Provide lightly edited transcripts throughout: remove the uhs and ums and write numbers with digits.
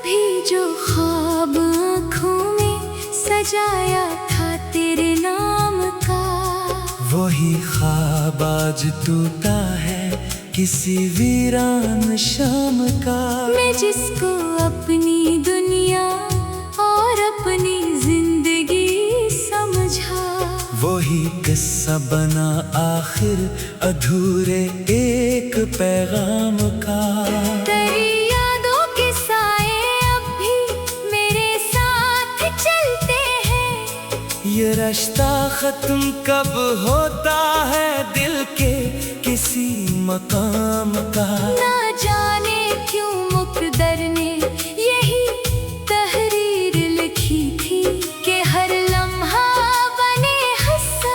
कभी जो ख्वाब आँखों में सजाया था तेरे नाम का, वही ख्वाब आज टूटा है किसी वीरान शाम का। मैं जिसको अपनी दुनिया और अपनी जिंदगी समझा, वही किस्सा बना आखिर अधूरे एक पैगाम का। तेरी यादों के साए अब भी मेरे साथ चलते हैं। ये रास्ता खत्म कब होता है दिल के किसी मकाम का। ना जाने क्यों मुक़द्दर ने यही तहरीर लिखी थी कि हर लम्हा बने हिस्सा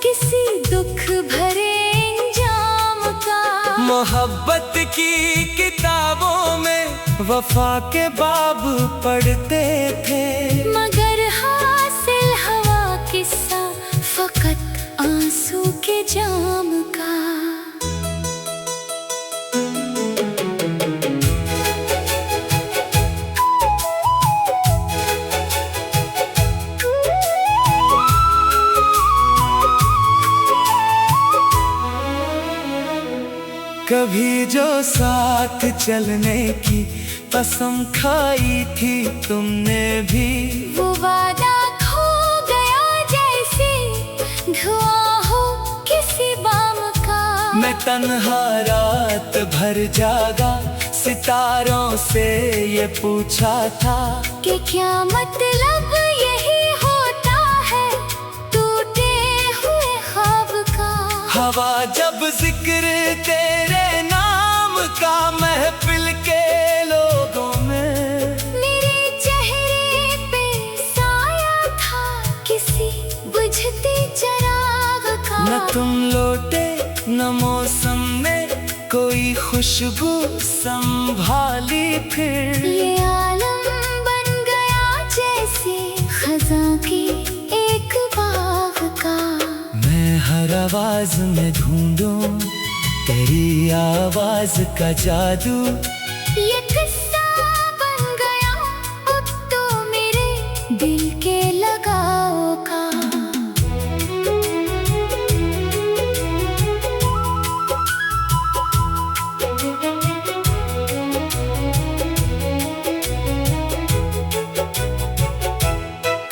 किसी दुख भरे इंजाम का। मोहब्बत की किताबों में वफा के बाब पढ़ते थे, मगर हासिल हवा किस्सा फकत आंसू के जाम का। कभी जो साथ चलने की कसम खाई थी तुमने भी, वो वादा खो गया जैसे धुआं हो किसी बाम का। मैं तन्हा रात भर जागा सितारों से ये पूछा था कि क्या मतलब यही होता है टूटे हुए ख्वाब का। हवा जब जिक्र तेरे नाम का महफिल के लोगों में, मेरे चेहरे पे साया था किसी बुझते चिराग का। न तुम लौटे न मौसम में कोई खुशबू संभाली फिर। ये आलम बन गया जैसे खज़ां की एक बाग का। मैं हर आवाज में ढूंढूं तेरी आवाज का जादू, ये किस्सा बन गया अब तो मेरे दिल के लगाव का।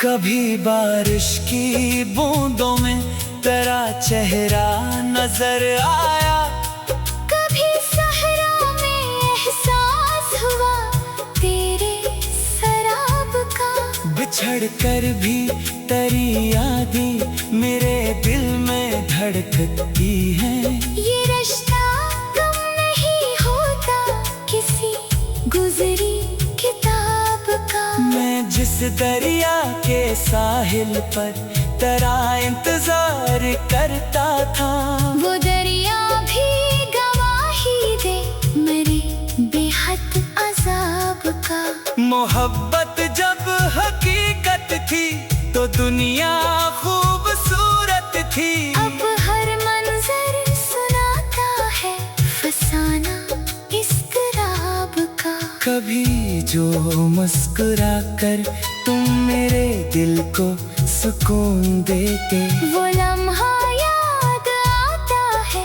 कभी बारिश की बूंदों में तेरा चेहरा नजर आया, कभी सहरा में एहसास हुआ तेरे शराब का। बिछड़ कर भी तेरी यादें मेरे दिल में धड़कती हैं। ये रिश्ता कम नहीं होता किसी गुजरी किताब का। मैं जिस दरिया के साहिल पर तेरा इंतजार करता था, वो दरिया भी गवाही दे मेरे बेहद अजाब का। मोहब्बत जब हकीकत थी तो दुनिया खूबसूरत थी। अब हर मंजर सुनाता है फसाना इस कराब का। कभी जो मुस्कुरा कर तुम मेरे दिल को सुकून देते, वो लम्हा याद आता है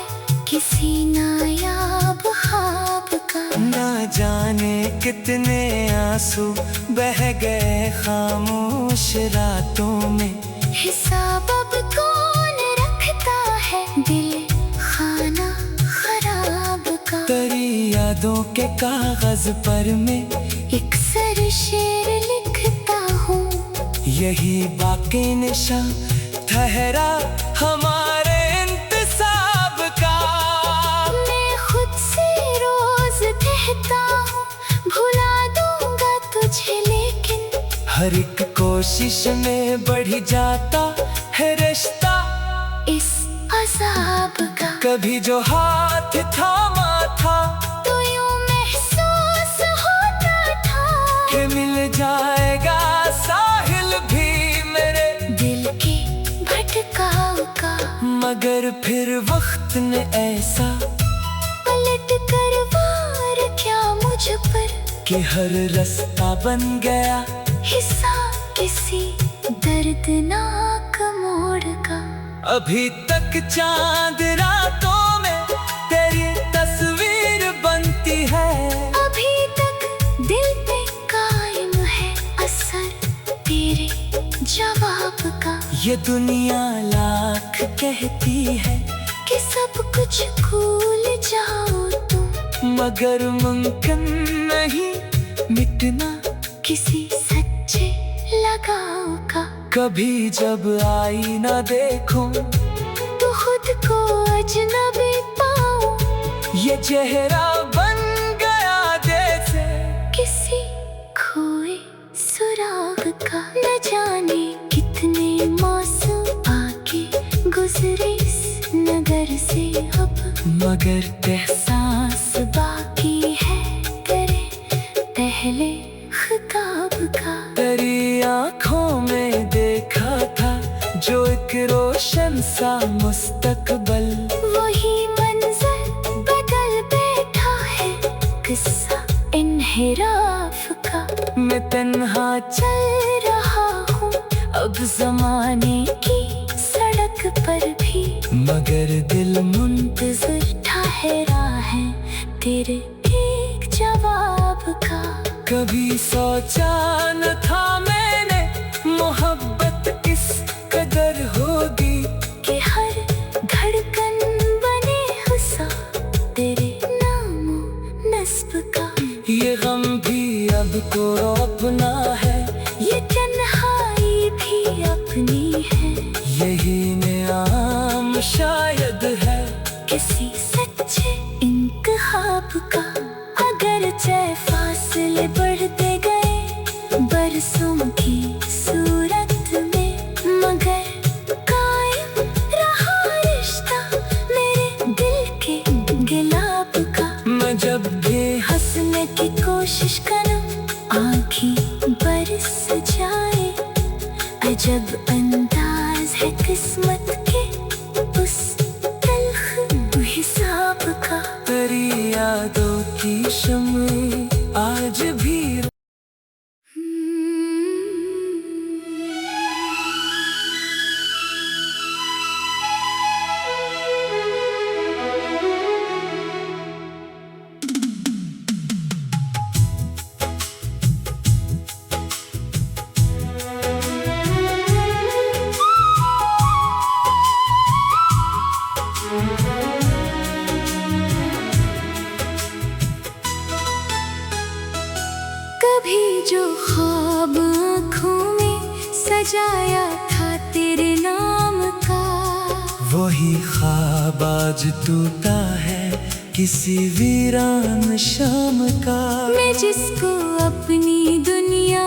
किसी नायाब ख्वाब का। ना जाने कितने आंसू बह गए खामोश रातों में। हिसाब अब कौन रखता है दिल खाना खराब का। तेरी यादों के कागज पर मैं एक सर शेर लिखता हूँ, यही बाकी निशान ठहरा हमारे इंतसाब का। मैं खुद से रोज कहता हूँ भुला दूंगा तुझे, लेकिन हर एक कोशिश में बढ़ जाता है रिश्ता इस अजाब का। कभी जो हाथ थामा था तो यूं महसूस होता था कि मिल जाएगा साहिल भी मेरे दिल के भटकाव का। मगर फिर वक्त ने ऐसा पलट कर वार क्या मुझ पर कि हर रास्ता बन गया हिस्सा किसी दर्दनाक मोड़ का। अभी तक चांद रातों में तेरी तस्वीर बनती है। अभी तक दिल पे कायम है असर तेरे जवाब का। ये दुनिया लाख कहती है कि सब कुछ भूल जाओ तुम, मगर मुमकिन नहीं मिटना किसी सच्चे लगाव का। कभी जब आईना देखूं तो खुद को अजनबी पाऊं, ये चेहरा बन गया जैसे किसी खोए सुराग का। न जाने कितने मौसम आके गुजरे इस नगर से अब, मगर एहसास बाकी है तेरे पहले खिताब का। तेरी आँखों में देखा था जो एक रोशन सा मुस्तकबल, वही मंजर बदल बैठा है किस्सा इन्हिराफ का। मैं तन्हा चल रहा हूँ अब जमाने की सड़क पर भी, मगर दिल मुंतज़िर ठहरा है तेरे एक जवाब का। कभी सोचा न था मैंने मोहब्बत इस कदर होगी, कि हर धड़कन बने हुस्सा तेरे नामो नस्ब का। ये गम भी अब को अपना है, ये तन्हाई भी अपनी है, यही नियाम शायद है किसी सच्चे इंतखाब का। अगर चाहे फासले बढ़ते गए बरसों की सूरत में, मगर कायम रहा रिश्ता मेरे दिल के गिलाब का। मैं जब भी हंसने की कोशिश करूं आँखें बरस जाए, अजब अंदाज है किस्मत के उस तल्ख हिसाब का। तेरी यादों की शम्में आज भी कभी जो ख्वाब आँखों में सजाया था तेरे नाम का, वही ख्वाब आज टूटा है किसी वीरान शाम का। मैं जिसको अपनी दुनिया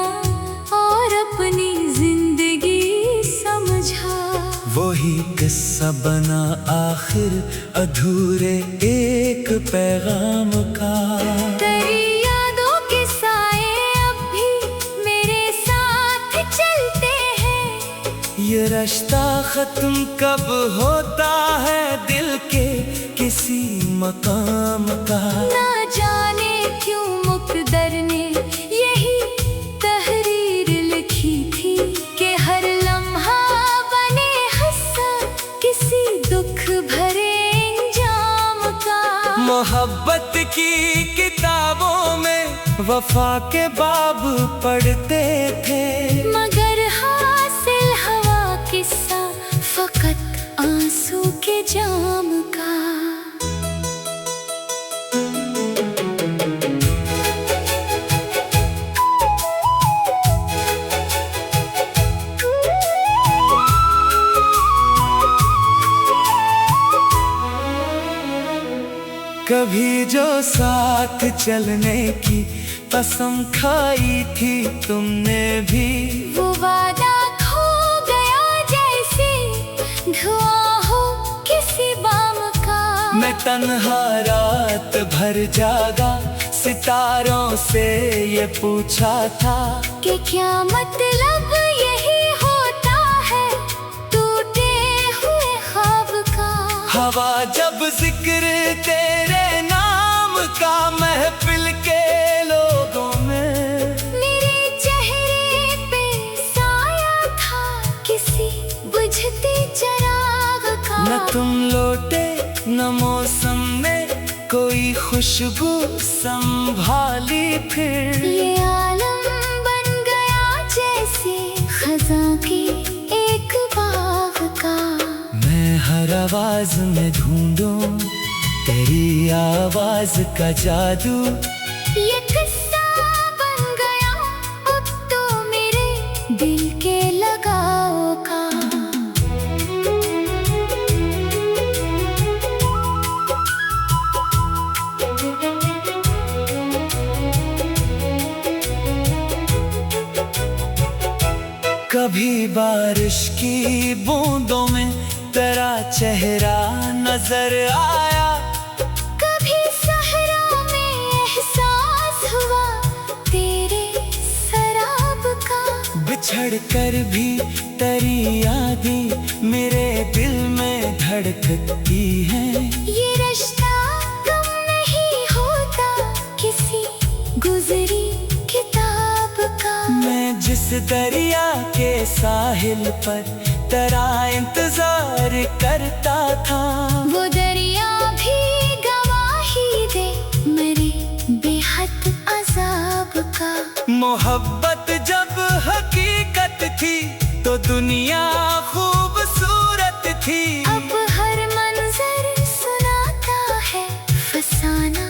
और अपनी जिंदगी समझा, वही किस्सा बना आखिर अधूरे एक पैगाम का। तेरी यादों के साए अब भी मेरे साथ चलते हैं। ये रास्ता खत्म कब होता है दिल के किसी मकाम का। ना जाने क्यों मुकद्दर ने यही तहरीर लिखी थी, कि हर लम्हा बने हिस्सा किसी दुख भरे इंजाम का। मोहब्बत की किताबों में वफा के बाब पढ़ते थे, मगर हासिल हवा किस्सा फकत आंसू के जाम का। कभी जो साथ चलने की कसम खाई थी तुमने भी, वो वादा खो गया जैसे धुआं हो किसी बाम का। मैं तन्हा रात भर जागा सितारों से ये पूछा था, कि क्या मतलब यही होता है टूटे हुए ख्वाब का। हवा जब जिक्र तेरे नाम का महफिल के लोगों न मौसम ने कोई खुशबू संभाली फिर। ये आलम बन गया जैसे खज़ां की एक बाग का। मैं हर आवाज में ढूंढूं तेरी आवाज का जादू। ये किस्सा बन गया अब तो मेरे दिल के लगाव का। कभी बारिश की बूंदों में तेरा चेहरा नजर आया। कभी सहरा में एहसास हुआ तेरे शराब का। बिछड़ कर भी तेरी यादें मेरे दिल में धड़कती हैं। ये रिश्ता कम नहीं होता किसी गुजरी किताब का। मैं जिस दरिया के साहिल पर तेरा इंतजार करता था, वो दरिया भी गवाही दे मेरे बेहद अजाब का। मोहब्बत जब हकीकत थी तो दुनिया खूबसूरत थी। अब हर मंजर सुनाता है फसाना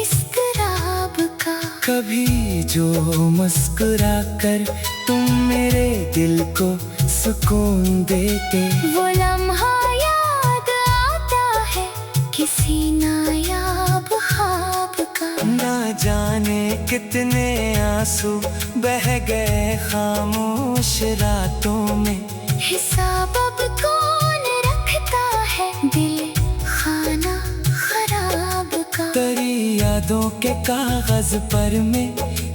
इस क़राब का। कभी जो मुस्कुरा कर तुम मेरे दिल को सुकून देते, वो लम्हा याद आता है किसी नायाब ख्वाब का। ना जाने कितने आंसू बह गए खामोश रातों में। हिसाब अब कौन रखता है दिल खाना खराब का। तेरी यादों के कागज पर मैं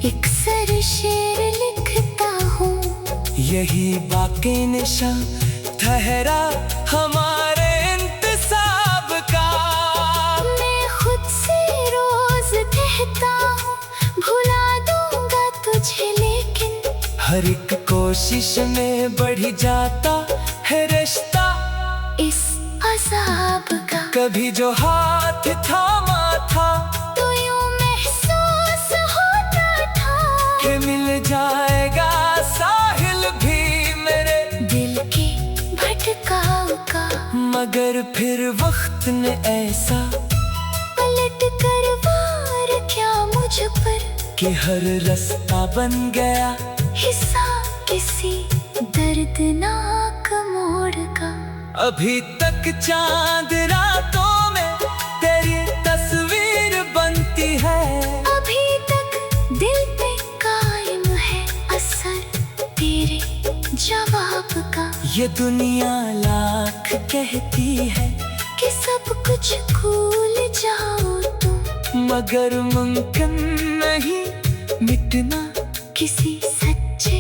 एक सर शेर लिखता हूँ। यही बाकी निशान ठहरा हमारे इंतसाब का। मैं खुद से रोज कहता हूँ भुला दूंगा तुझे, लेकिन हर एक कोशिश में बढ़ जाता है रिश्ता इस अजाब का। कभी जो हाथ थामा था तो यूं महसूस होता था कि मिल जाएगा साहिल भी मेरे दिल के भटकाव का। मगर फिर वक्त ने ऐसा पलट कर वार क्या मुझ पर कि हर रास्ता बन गया हिस्सा किसी दर्दनाक मोड़ का। अभी तक चांद रातों में तेरी तस्वीर बनती है। अभी तक दिल पे कायम है असर तेरे जवाब का। ये दुनिया लाख कहती है कि सब कुछ भूल जाओ तुम, मगर मुमकिन नहीं मिटना किसी सच्चे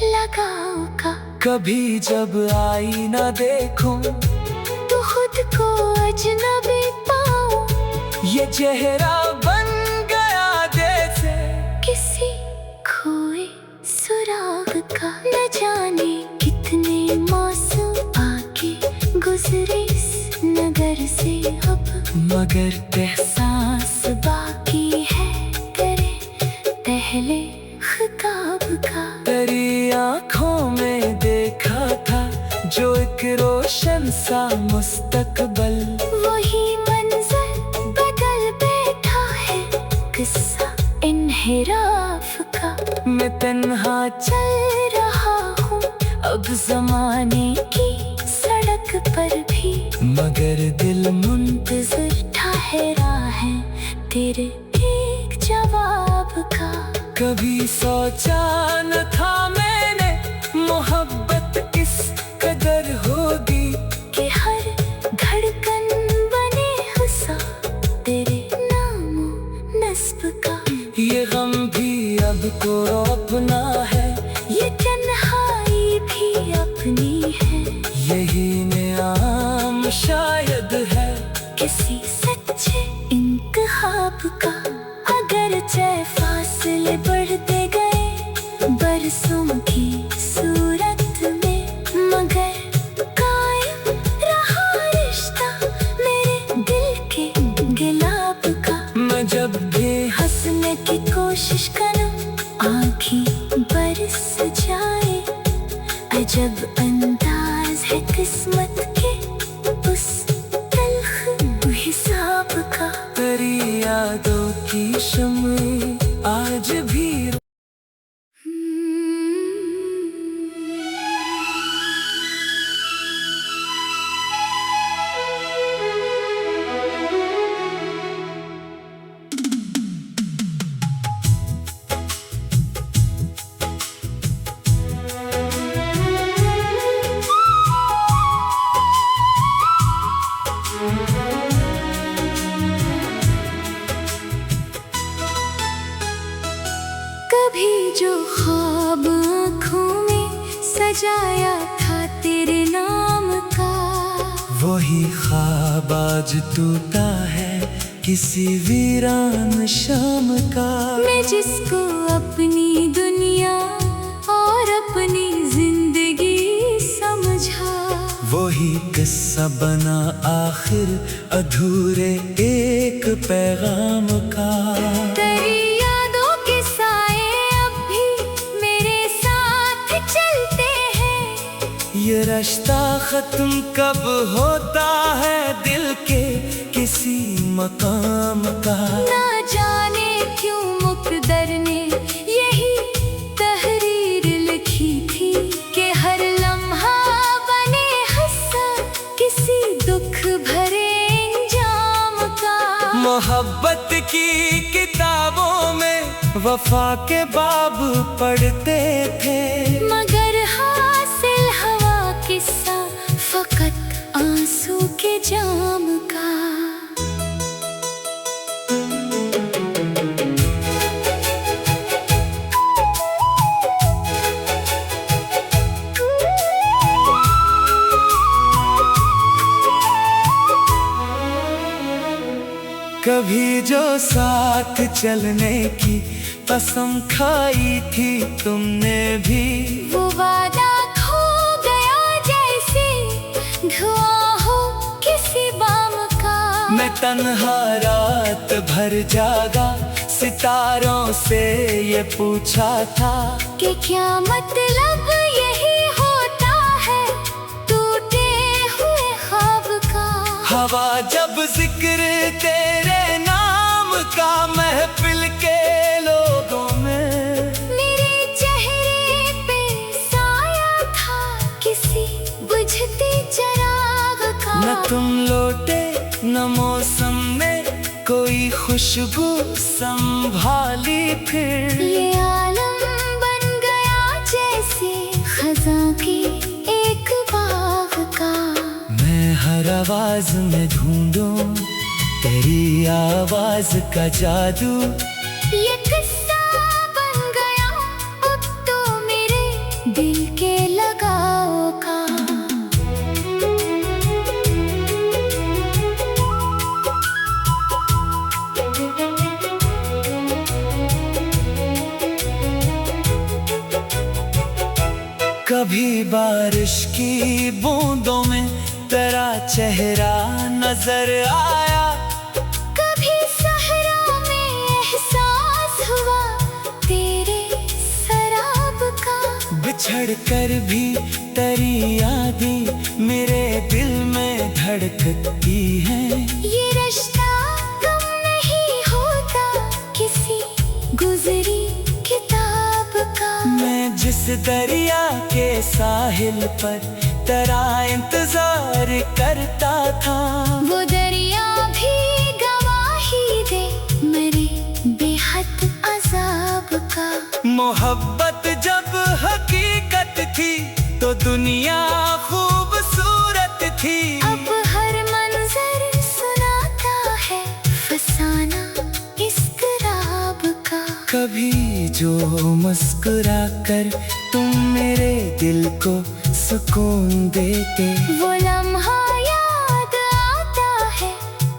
लगाव का। कभी जब आईना देखूं तो खुद को अजनबी पाऊं। ये चेहरा बन गया जैसे किसी खोए सुराग का। न जाने कितने मौसम आके गुजरे इस नगर से अब, मगर एहसास बाकी है तेरे पहले खिताब का। तेरी आंखों में देखा था जो एक रोशन सा मुस्तकबल। वही मंजर बदल बैठा है किस्सा इन्हिराफ का। मैं तन्हा चल रहा हूँ अब जमाने की सड़क पर भी, मगर दिल मुंतज़िर ठहरा है तेरे एक जवाब का। कभी सोचा न था मैंने मोहब्बत किस कदर होगी कि हर धड़कन बने हुस्सा तेरे नामो नस्ब का। ये गम भी अब को अपना है, ये तन्हाई भी अपनी है। यही नियाम शायद है किसी सच्चे इंतखाब का। अगर चाहे फासले बढ़ते गए बरसों की सूरत में, मगर कायम रहा रिश्ता मेरे दिल बरस जाए। अजब अंदाज है किस्मत के उस तल्ख हिसाब का। तेरी यादों की शम्में आज भी कभी जो ख्वाब आँखों में सजाया था तेरे नाम का, वही ख्वाब आज टूटा है किसी वीरान शाम का। मैं जिसको अपनी दुनिया और अपनी जिंदगी समझा, वही किस्सा बना आखिर अधूरे एक पैगाम का। तेरी यादों के साए अब भी मेरे साथ चलते हैं। ये रिश्ता खत्म कब होता है दिल के किसी मकाम का। ना जाने क्यों मुकद्दर ने यही तहरीर लिखी थी कि हर लम्हा बने हंसा किसी दुख भरे इंजाम का। मोहब्बत की किताबों में वफा के बाब पढ़ते थे, मगर हासिल हवा किस्सा फकत आंसू के जाम का। कभी जो साथ चलने की कसम खाई थी तुमने भी, वो वादा खो गया जैसे धुआं हो किसी बाम का। मैं तन्हा रात भर जागा सितारों से ये पूछा था कि क्या मतलब यही होता है टूटे हुए ख्वाब का। हवा जब जिक्र तेरे नाम का महफिल के लोगों में, मेरे चेहरे पे साया था किसी बुझती चिराग का। न तुम लौटे न मौसम में कोई खुशबू संभाली फिर। ये आलम बन गया जैसे खज़ां की एक बाग का। मैं हर आवाज में ढूंढूं तेरी आवाज का जादू। ये किस्सा बन गया अब तो मेरे दिल के लगाव का। कभी बारिश की बूंदों में तेरा चेहरा नजर आया, कभी सहरा में एहसास हुआ तेरे शराब का। बिछड़ कर भी तेरी यादें मेरे दिल में धड़कती हैं। ये रिश्ता कम नहीं होता किसी गुजरी किताब का। मैं जिस दरिया के साहिल पर तेरा इंतजार करता था, वो दरिया भी गवाही दे मेरे बेहद अजाब का। मोहब्बत जब हकीकत थी तो दुनिया खूबसूरत थी। अब हर मंजर सुनाता है फसाना इस कराब का। कभी जो मुस्कुरा कर तुम मेरे दिल को सुकून देते, वो लम्हा याद आता है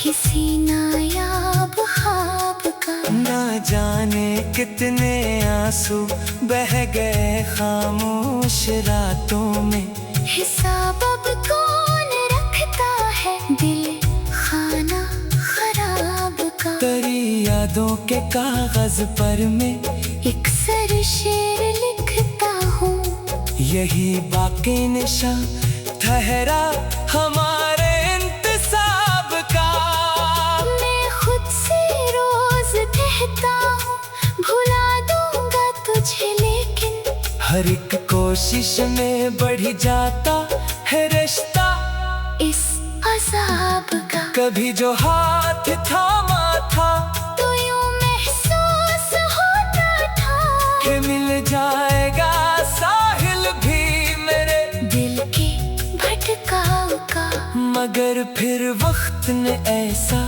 किसी नायाब ख्वाब का। ना जाने कितने आंसू बह गए खामोश रातों में। हिसाब अब कौन रखता है दिल खाना खराब का। तेरी यादों के कागज पर में एक सर शेर यही बाकी निशान ठहरा हमारे इंतसाब का। मैं खुद से रोज कहता हूँ भुला दूंगा तुझे, लेकिन हर एक कोशिश में बढ़ जाता है रिश्ता इस अज़ाब का। कभी जो हाथ थामा था तो यूं महसूस होता था कि मिल जाएगा साहिल भी मेरे दिल के भटकाव का। मगर फिर वक्त ने ऐसा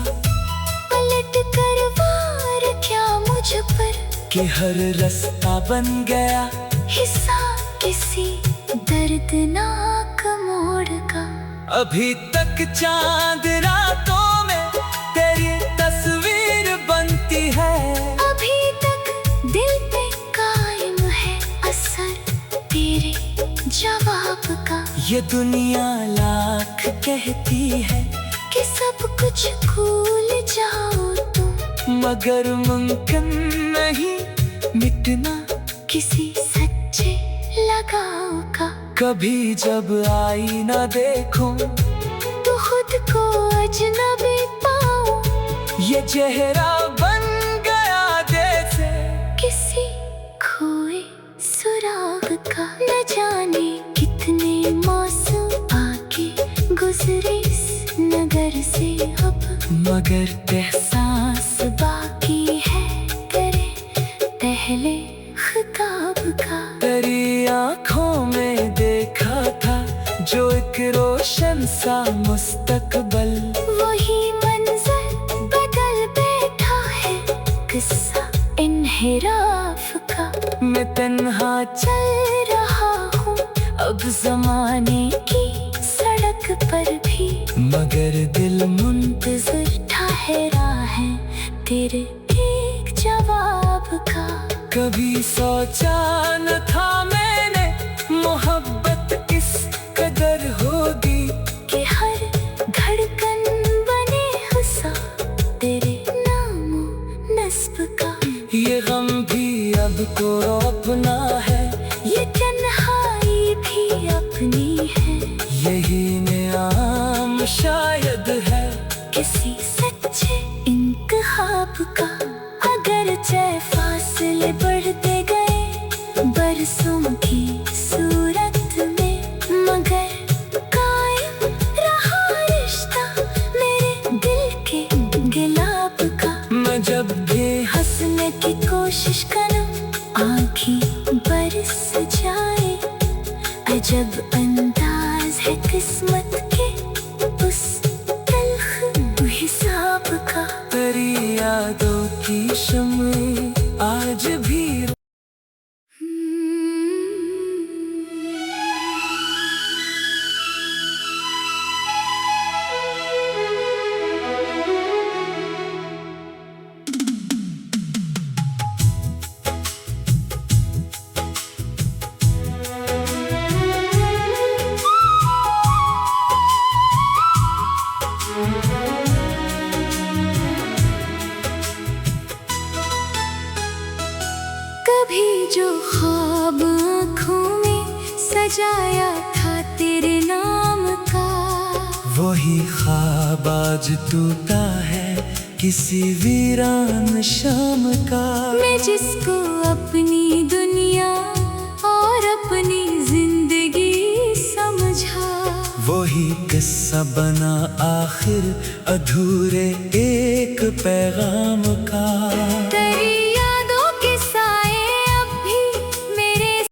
पलट कर वार क्या मुझ पर कि हर रास्ता बन गया हिस्सा किसी दर्दनाक मोड़ का। अभी तक चांद रातों में तेरी तस्वीर बनती है, अभी तक दिल पे कायम है असर तेरे जवाब का। ये दुनिया लाख कहती है कि सब कुछ भूल जाओ तुम, मगर मुमकिन नहीं मिटना किसी सच्चे लगाव का। कभी जब आईना देखूं तो खुद को अजनबी पाऊं, ये चेहरा बन गया जैसे किसी खोए सुराग का। न जाने कितने मौसम आके गुजरे इस नगर से अब, मगर एहसास बाकी है करे पहले खिताब का। तेरी आँखों में देखा था जो एक रोशन सा मुस्तकबल, वही मंजर बदल बैठा है किस्सा इन्हिराफ का। मैं तन्हा चल रहा हूँ अब जमाने की सड़क पर भी, मगर दिल मुंतज़िर ठहरा है तेरे एक जवाब का। कभी सोचा न था मैंने मोहब्बत इस कदर होगी कि हर धड़कन बने हिस्सा तेरे नामो नस्ब का। ये गम भी अब को अपना है, ये तन्हाई भी अपनी है, यही नियाम शायद है किसी सच्चे इंतखाब का। अगर चाहे फासले बढ़ते गए बरसों की सूरत में, मगर कायम रहा रिश्ता मेरे दिल के गिलाब का। मैं जब भी हंसने की कोशिश करूं आँखें बरस जाए, अजब अंदाज है किस्मत के उस तल्ख हिसाब का। तेरी यादों की शम्में आज भी कभी जो ख्वाब आँखों में सजाया था तेरे नाम का, वही ख्वाब आज टूटा है किसी वीरान शाम का। मैं जिसको अपनी दुनिया और अपनी जिंदगी समझा, वही किस्सा बना आखिर अधूरे एक पैगाम का।